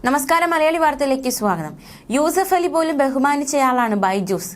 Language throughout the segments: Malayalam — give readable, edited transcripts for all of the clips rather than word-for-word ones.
നമസ്കാരം, മലയാളി വാർത്തയിലേക്ക് സ്വാഗതം. യൂസഫ് അലി പോലും ബഹുമാനിച്ചയാളാണ് ബൈജൂസ്.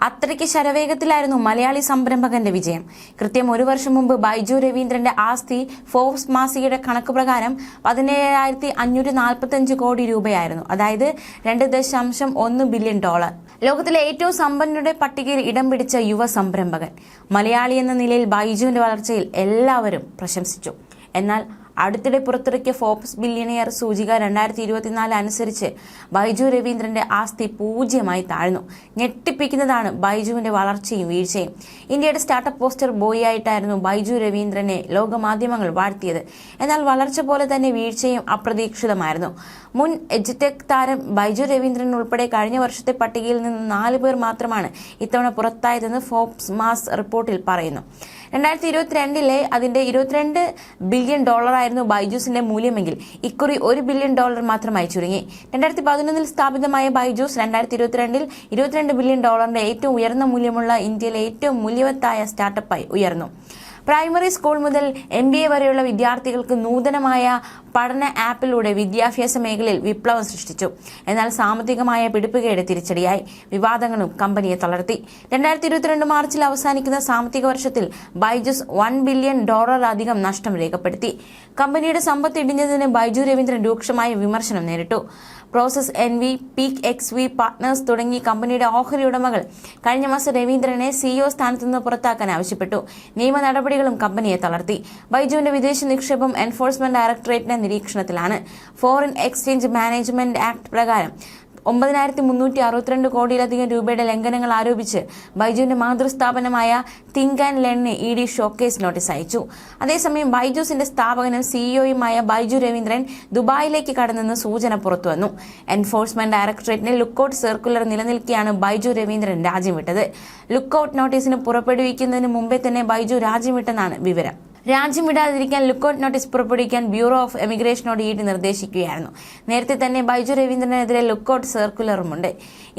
അത്രയ്ക്ക് ശരവേഗത്തിലായിരുന്നു മലയാളി സംരംഭകന്റെ വിജയം. കൃത്യം ഒരു വർഷം മുമ്പ് ബൈജു രവീന്ദ്രന്റെ ആസ്തി ഫോർബ്സ് മാസികയുടെ കണക്ക് പ്രകാരം 17,545 കോടി രൂപയായിരുന്നു. അതായത് 2.1 ബില്യൺ ഡോളർ. ലോകത്തിലെ ഏറ്റവും സമ്പന്നരുടെ പട്ടികയിൽ ഇടം പിടിച്ച യുവ സംരംഭകൻ. മലയാളി എന്ന നിലയിൽ ബൈജുവിന്റെ വളർച്ചയിൽ എല്ലാവരും പ്രശംസിച്ചു. എന്നാൽ അടുത്തിടെ പുറത്തിറക്കിയ ഫോർബ്സ് ബില്യണിയർ സൂചിക 2024 അനുസരിച്ച് ബൈജു രവീന്ദ്രന്റെ ആസ്തി 0 താഴ്ന്നു. ഞെട്ടിപ്പിക്കുന്നതാണ് ബൈജുവിന്റെ വളർച്ചയും വീഴ്ചയും. ഇന്ത്യയുടെ സ്റ്റാർട്ടപ്പ് പോസ്റ്റർ ബോയ് ആയിട്ടായിരുന്നു ബൈജു രവീന്ദ്രനെ ലോകമാധ്യമങ്ങൾ വാഴ്ത്തിയത്. എന്നാൽ വളർച്ച പോലെ തന്നെ വീഴ്ചയും അപ്രതീക്ഷിതമായിരുന്നു. മുൻ എഡ്യൂടെക് താരം ബൈജു രവീന്ദ്രൻ ഉൾപ്പെടെ കഴിഞ്ഞ വർഷത്തെ പട്ടികയിൽ നിന്ന് 4 പേർ മാത്രമാണ് ഇത്തവണ പുറത്തായതെന്ന് ഫോർബ്സ് മാസ് റിപ്പോർട്ടിൽ പറയുന്നു. 2022 അതിന്റെ 22 ബില്യൺ ഡോളറായിരുന്നു ബൈജൂസിന്റെ മൂല്യമെങ്കിൽ ഇക്കുറി 1 ബില്യൺ ഡോളർ മാത്രമായി ചുരുങ്ങി. 2011 സ്ഥാപിതമായ ബൈജൂസ് 2022 22 ബില്യൺ ഡോളറിന്റെ ഏറ്റവും ഉയർന്ന മൂല്യമുള്ള ഇന്ത്യയിലെ ഏറ്റവും മൂല്യവത്തായ സ്റ്റാർട്ടപ്പായി ഉയർന്നു. പ്രൈമറി സ്കൂൾ മുതൽ MBA വരെയുള്ള വിദ്യാർത്ഥികൾക്ക് നൂതനമായ പഠന ആപ്പിലൂടെ വിദ്യാഭ്യാസ മേഖലയിൽ വിപ്ലവം സൃഷ്ടിച്ചു. എന്നാൽ സാമ്പത്തികമായ പിടിപ്പുകേട് തിരിച്ചടിയായി. വിവാദങ്ങളും കമ്പനിയെ തളർത്തി. 2022 മാർച്ചിൽ അവസാനിക്കുന്ന സാമ്പത്തിക വർഷത്തിൽ ബൈജൂസ് $1 ബില്യൺ ഡോളറിലധികം നഷ്ടം രേഖപ്പെടുത്തി. കമ്പനിയുടെ സമ്പത്ത് ഇടിഞ്ഞതിന് ബൈജു രവീന്ദ്രൻ രൂക്ഷമായ വിമർശനം നേരിട്ടു. Prosus NV, Peak XV Partners തുടങ്ങി കമ്പനിയുടെ ഓഹരി ഉടമകൾ കഴിഞ്ഞ മാസം രവീന്ദ്രനെ CEO സ്ഥാനത്ത് നിന്ന് പുറത്താക്കാൻ ആവശ്യപ്പെട്ടു. നിയമ നടപടികളും കമ്പനിയെ തളർത്തി. ബൈജുവിന്റെ വിദേശ നിക്ഷേപം എൻഫോഴ്സ്മെന്റ് ഡയറക്ടറേറ്റിന്റെ നിരീക്ഷണത്തിലാണ്. ഫോറിൻ എക്സ്ചേഞ്ച് മാനേജ്മെന്റ് ആക്ട് പ്രകാരം 9,362 കോടിയിലധികം രൂപയുടെ ലംഘനങ്ങൾ ആരോപിച്ച് ബൈജുവിന്റെ മാതൃസ്ഥാപനമായ തിങ്ക് ആൻഡ് ലേണിന് ED ഷോക്കേസ് നോട്ടീസ് അയച്ചു. അതേസമയം ബൈജൂസിന്റെ സ്ഥാപകനും CEOയുമായ ബൈജു രവീന്ദ്രൻ ദുബായിലേക്ക് കടന്നെന്ന് സൂചന പുറത്തുവന്നു. എൻഫോഴ്സ്മെന്റ് ഡയറക്ടറേറ്റിന്റെ ലുക്കൌട്ട് സർക്കുലർ നിലനിൽക്കെയാണ് ബൈജു രവീന്ദ്രൻ രാജ്യം വിട്ടത്. ലുക്കൌട്ട് നോട്ടീസിന് പുറപ്പെടുവിക്കുന്നതിന് മുമ്പേ തന്നെ ബൈജു രാജ്യം വിട്ടെന്നാണ് വിവരം. രാജ്യം വിടാതിരിക്കാൻ ലുക്കൌട്ട് നോട്ടീസ് പുറപ്പെടുവിക്കാൻ ബ്യൂറോ ഓഫ് എമിഗ്രേഷനോട് ED നിർദ്ദേശിക്കുകയായിരുന്നു. നേരത്തെ തന്നെ ബൈജു രവീന്ദ്രനെതിരെ ലുക്കൌട്ട് സർക്കുലറുമുണ്ട്.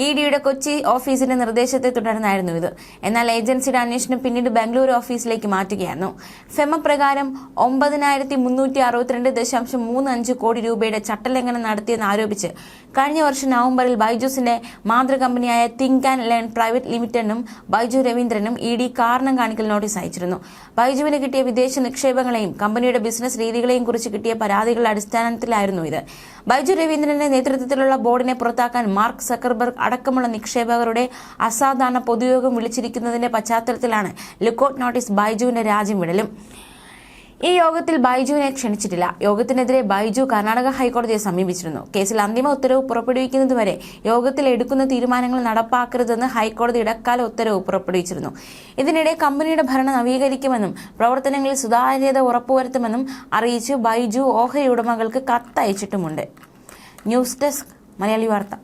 EDയുടെ കൊച്ചി ഓഫീസിന്റെ നിർദ്ദേശത്തെ തുടർന്നായിരുന്നു ഇത്. എന്നാൽ ഏജൻസിയുടെ അന്വേഷണം പിന്നീട് ബംഗളൂരു ഓഫീസിലേക്ക് മാറ്റുകയായിരുന്നു. ഫെമ പ്രകാരം 9,362.35 കോടി രൂപയുടെ ചട്ടലംഘനം നടത്തിയെന്ന് ആരോപിച്ച് കഴിഞ്ഞ വർഷം നവംബറിൽ ബൈജൂസിന്റെ മാതൃകമ്പനിയായ തിങ്ക് ആൻഡ് ലേൺ പ്രൈവറ്റ് ലിമിറ്റഡിനും ബൈജു രവീന്ദ്രനും ED കാരണം കാണിക്കൽ നോട്ടീസ് അയച്ചിരുന്നു. ബൈജുവിന് കിട്ടിയ വിദേശ നിക്ഷേപങ്ങളെയും കമ്പനിയുടെ ബിസിനസ് രീതികളെയും കുറിച്ച് കിട്ടിയ പരാതികളുടെ അടിസ്ഥാനത്തിലായിരുന്നു ഇത്. ബൈജു രവീന്ദ്രന്റെ നേതൃത്വത്തിലുള്ള ബോർഡിനെ പുറത്താക്കാൻ മാർക്ക് സക്കർബർഗ് അടക്കമുള്ള നിക്ഷേപകരുടെ അസാധാരണ പൊതുയോഗം വിളിച്ചിരിക്കുന്നതിന്റെ പശ്ചാത്തലത്തിലാണ് ലുക്കൌട്ട് നോട്ടീസ് ബൈജുവിന്റെ രാജ്യം വിടലും. ഈ യോഗത്തിൽ ബൈജുവിനെ ക്ഷണിച്ചിട്ടില്ല. യോഗത്തിനെതിരെ ബൈജു കർണാടക ഹൈക്കോടതിയെ സമീപിച്ചിരുന്നു. കേസിൽ അന്തിമ ഉത്തരവ് പുറപ്പെടുവിക്കുന്നതുവരെ യോഗത്തിൽ എടുക്കുന്ന തീരുമാനങ്ങൾ നടപ്പാക്കരുതെന്ന് ഹൈക്കോടതി ഇടക്കാല ഉത്തരവ് പുറപ്പെടുവിച്ചിരുന്നു. ഇതിനിടെ കമ്പനിയുടെ ഭരണം നവീകരിക്കുമെന്നും പ്രവർത്തനങ്ങളിൽ സുതാര്യത ഉറപ്പുവരുത്തുമെന്നും അറിയിച്ച് ബൈജു ഓഹരി ഉടമകൾക്ക് കത്തയച്ചിട്ടുമുണ്ട്. ന്യൂസ് ഡെസ്ക്, മലയാളി വാർത്ത.